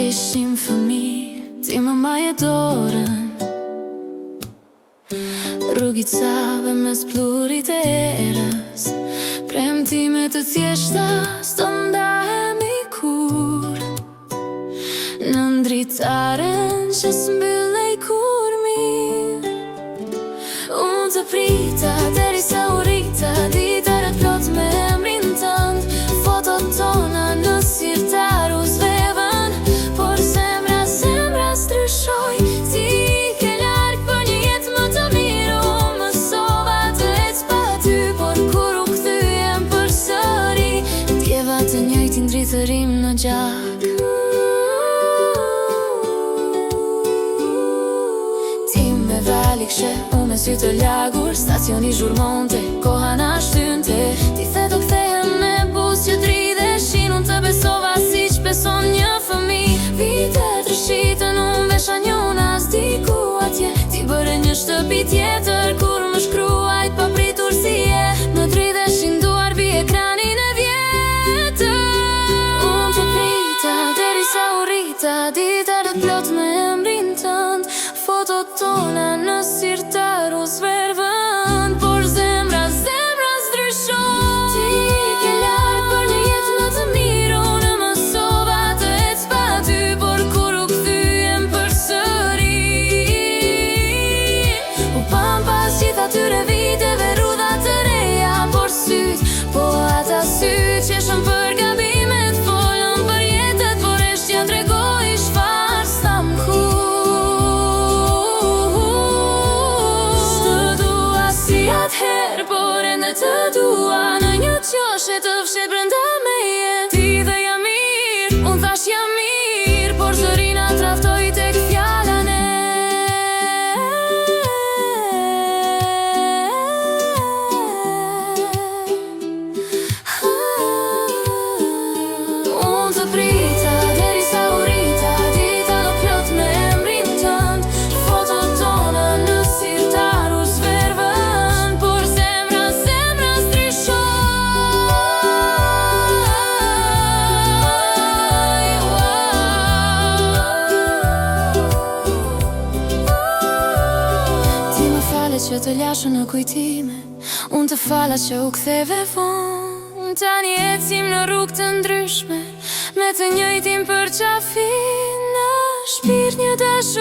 Ishim fëmijë, ti më maje dorën, rrugicave mes plurit e erës, premtime të thjeshta s'do ndahemi kur, në ndritaren që s'mbyllej kur mirë. Unë të prita derisa u rita, ditare plot me emrin tënd, fotot tona në sirtar u zvevën, por zemra s'ndryshoj. Ti ke larg për një jetë më të mirë, unë mësova të ec pa ty, por kur u kthyem përsëri, ndjeva të njëjtin dritërim në gjak. Ti me valikshe, unë me sy të lagur, stacioni zhurmonte, koha na shtynte. Ti the do kthehem me buzë që t'ridheshin, unë të besova si që beson një fëmi. Vitet rishitën, unë vesha njona s'diku atje, ti bëre një shtëpi tjetër, kur më shkruajt pa pritur si je, më t'ridheshin duar bi ekranin e vjetër. Unë të prita derisa u rita, ditare plot me emrin tënd, fotot tona në sirtar u zvervën, por zemra s'ndryshon. Ti ke larg për një jetë më të mirë, unë mësova të ec pa ty, por kur u kthyem përsëri, u pam pas gjithë atyre viteve rrudha të reja, por syt, po ata syt që shën për gabimet, folën për jetët, por eshtja t'regoj çfarë s'tam ku. Atëherë, por ende të dua, në një qoshe të fshet brenda meje. Ti dhe jam mirë, unë thash jam mirë, por zërina traftoj tek fjallan e. Unë të prita derisa u rita, dita do plot me emrin tënd, fotot tona në sirtar u zvervën, që të lashën në kujtime, unë të fala që u ktheve vonë. Tani ecim në rrugë të ndryshme, me të njëjtin përqafim, në shpirt një dashuri.